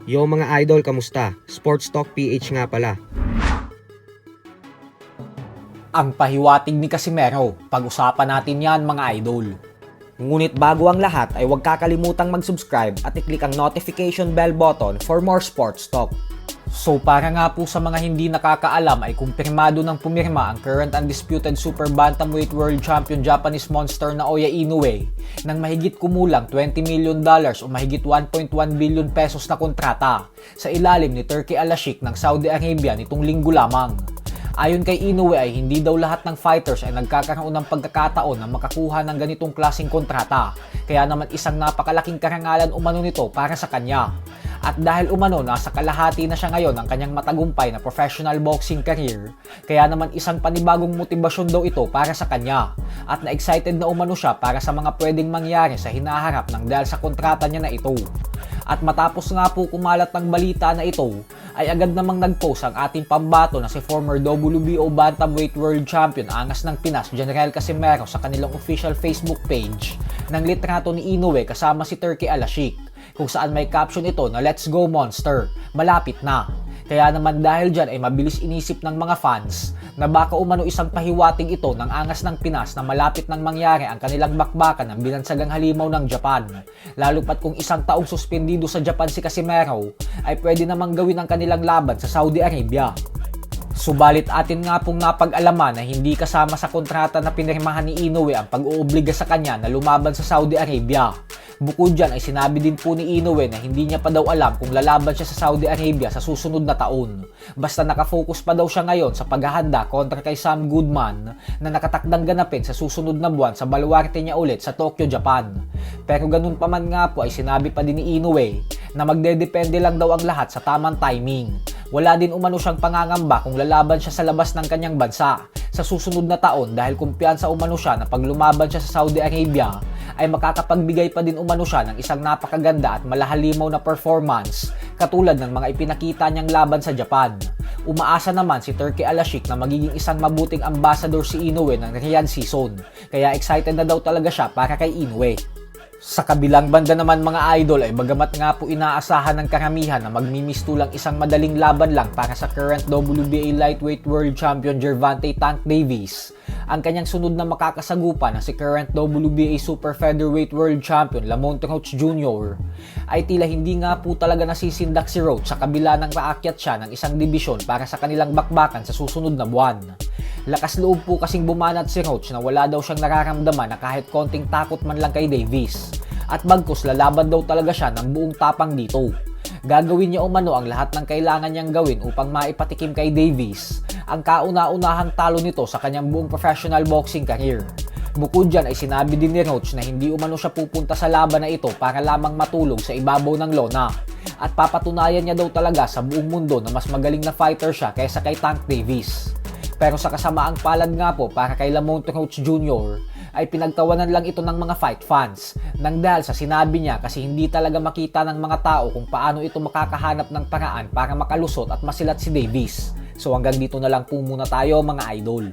Yo mga idol, kamusta? Sports Talk PH nga pala. Ang pahiwatig ni Casimero, pag-usapan natin yan mga idol. Ngunit bago ang lahat ay huwag kakalimutang mag-subscribe at i-click ang notification bell button for more sports talk. So para nga po sa mga hindi nakakaalam ay kumpirmado ng pumirma ang current undisputed super bantamweight world champion Japanese monster na Oya Inoue ng mahigit kumulang $20 million o mahigit 1.1 billion pesos na kontrata sa ilalim ni Turki Al-Sheikh ng Saudi Arabia nitong linggo lamang. Ayon kay Inoue ay hindi daw lahat ng fighters ay nagkakaroon ng pagkakataon na makakuha ng ganitong klaseng kontrata, kaya naman isang napakalaking karangalan umano nito para sa kanya. At dahil umano nasa kalahati na siya ngayon ng kanyang matagumpay na professional boxing career, kaya naman isang panibagong motibasyon daw ito para sa kanya at na-excited na umano siya para sa mga pwedeng mangyari sa hinaharap ng dahil sa kontrata niya na ito. At matapos nga po kumalat ng balita na ito, ay agad namang nag-post ang ating pambato na si former WBO Bantamweight World Champion Angas ng Pinas General Casimero sa kanilang official Facebook page ng litrato ni Inoue kasama si Turki Al-Sheikh, kung saan may caption ito na "Let's go monster, malapit na." Kaya naman dahil dyan ay mabilis inisip ng mga fans na baka umano isang pahiwatig ito ng Angas ng Pinas na malapit nang mangyari ang kanilang bakbakan ng binansagang halimaw ng Japan. Lalo pat kung isang taong suspendido sa Japan si Casimero ay pwede namang gawin ang kanilang laban sa Saudi Arabia. Subalit atin nga pong napag-alaman na hindi kasama sa kontrata na pinirmahan ni Inoue ang pag-oobliga sa kanya na lumaban sa Saudi Arabia. Bukod dyan ay sinabi din po ni Inoue na hindi niya pa daw alam kung lalaban siya sa Saudi Arabia sa susunod na taon. Basta nakafocus pa daw siya ngayon sa paghahanda kontra kay Sam Goodman na nakatakdang ganapin sa susunod na buwan sa baluarte niya ulit sa Tokyo, Japan. Pero ganun pa man nga po ay sinabi pa din ni Inoue na magdedepende lang daw ang lahat sa tamang timing. Wala din umano siyang pangangamba kung lalaban siya sa labas ng kanyang bansa sa susunod na taon dahil kumpiyansa umano siya na pag lumaban siya sa Saudi Arabia ay makakapagbigay pa din umano siya ng isang napakaganda at malahalimaw na performance katulad ng mga ipinakita niyang laban sa Japan. Umaasa naman si Turki Al-Sheikh na magiging isang mabuting ambassador si Inoue ng Riyadh season, kaya excited na daw talaga siya para kay Inoue. Sa kabilang banda naman mga idol ay bagamat nga po inaasahan ng karamihan na magmimistulang isang madaling laban lang para sa current WBA Lightweight World Champion Gervonta Tank Davis, ang kanyang sunod na makakasagupa na si current WBA Super Featherweight World Champion Lamont Roach Jr. ay tila hindi nga po talaga nasisindak si Roach sa kabila ng raakyat siya ng isang dibisyon para sa kanilang bakbakan sa susunod na buwan. Lakas loob po kasing bumanat si Roach na wala daw siyang nararamdaman na kahit konting takot man lang kay Davis. At bagkus lalaban daw talaga siya ng buong tapang dito. Gagawin niya umano ang lahat ng kailangan niyang gawin upang maipatikim kay Davis ang kauna-unahang talo nito sa kanyang buong professional boxing career. Bukod dyan ay sinabi din ni Roach na hindi umano siya pupunta sa laban na ito para lamang matulog sa ibabaw ng lona. At papatunayan niya daw talaga sa buong mundo na mas magaling na fighter siya kaysa kay Tank Davis. Pero sa kasamaang palad nga po para kay Lamont Roach Jr. ay pinagtawanan lang ito ng mga fight fans nang dahil sa sinabi niya kasi hindi talaga makita ng mga tao kung paano ito makakahanap ng paraan para makalusot at masilat si Davis. So hanggang dito na lang po muna tayo mga idol.